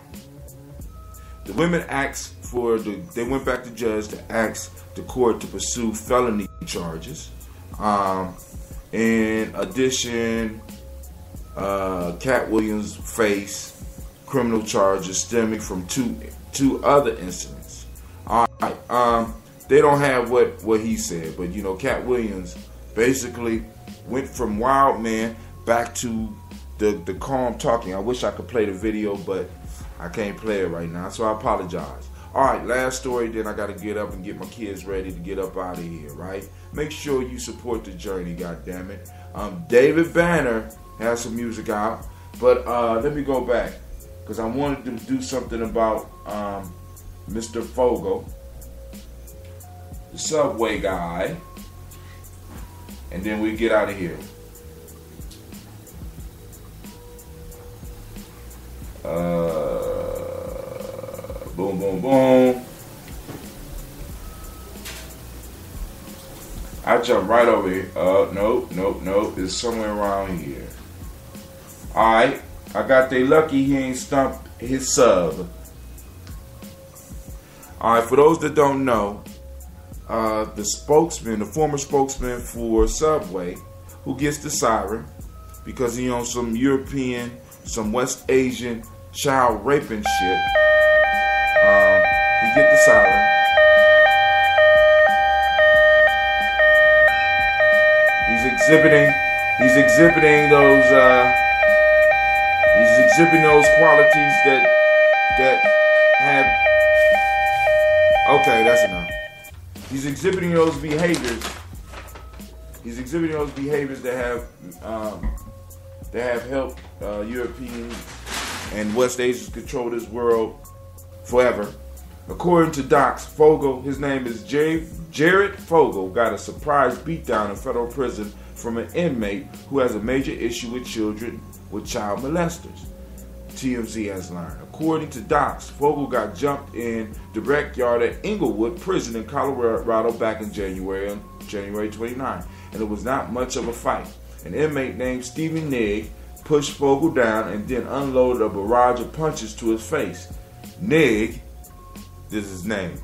women asked for they went back to judge to ask the court to pursue felony charges. In addition, Cat Williams faced criminal charges stemming from two other incidents. All right, they don't have what he said, but you know, Cat Williams basically went from wild man back to the calm talking. I wish I could play the video, but I can't play it right now, so I apologize. All right, last story, then I got to get up and get my kids ready to get up out of here, right? Make sure you support the journey, goddammit. David Banner has some music out, but let me go back, because I wanted to do something about Mr. Fogle, the Subway guy, and then we get out of here. Boom, boom, boom. I jump right over here. Nope. It's somewhere around here. Alright. I got they lucky he ain't stumped his sub. Alright, for those that don't know, the former spokesman for Subway, who gets the siren because he on some European, some West Asian child raping shit. He get the siren. He's exhibiting those qualities that have. Okay, that's enough. He's exhibiting those behaviors. He's exhibiting those behaviors that have helped Europeans and West Asians control this world forever. According to Docs, Fogle, his name is Jared Fogle, got a surprise beatdown in federal prison from an inmate who has a major issue with children with child molesters. TMZ has learned. According to Docs, Fogle got jumped in the backyard at Inglewood Prison in Colorado back in January 29, and it was not much of a fight. An inmate named Stephen Nigg pushed Fogle down and then unloaded a barrage of punches to his face. Nigg, this is his name.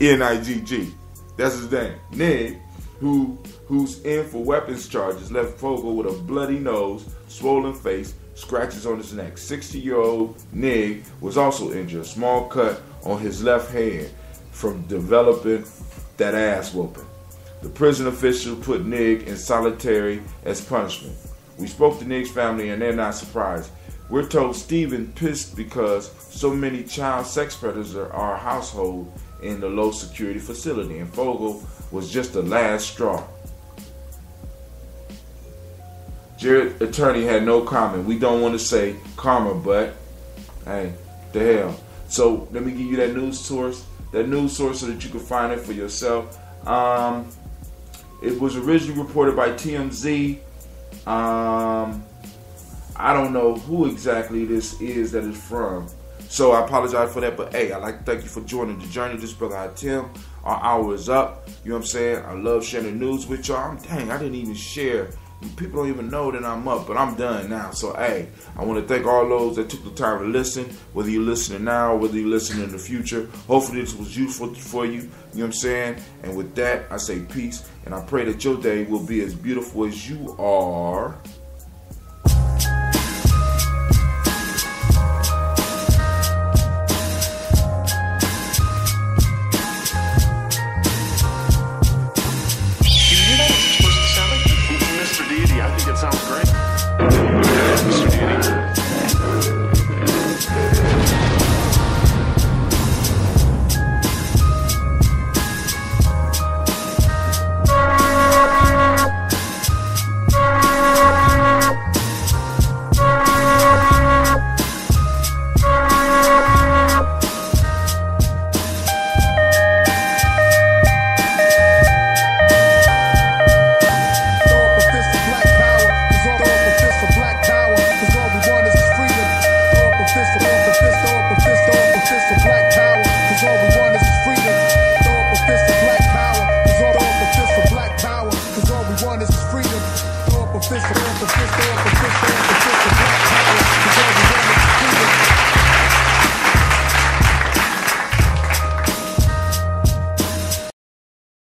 N-I-G-G. That's his name. Nigg, who's in for weapons charges, left Fogle with a bloody nose, swollen face, scratches on his neck. 60-year-old Nigg was also injured. A small cut on his left hand from developing that ass whooping. The prison official put Nigg in solitary as punishment. We spoke to Nigg's family and they're not surprised. We're told Stephen pissed because so many child sex predators are our household in the low security facility, and Fogle was just the last straw. Jared attorney had no comment. We don't want to say karma, but hey, the hell. So let me give you that news source so that you can find it for yourself. It was originally reported by TMZ. I don't know who exactly this is that is from, so I apologize for that. But hey, I'd like to thank you for joining the journey. This brother Tim. Our hour is up. You know what I'm saying? I love sharing the news with y'all. Dang, I didn't even share. People don't even know that I'm up, but I'm done now. So, hey, I want to thank all those that took the time to listen, whether you're listening now or whether you're listening in the future. Hopefully this was useful for you. You know what I'm saying? And with that, I say peace, and I pray that your day will be as beautiful as you are.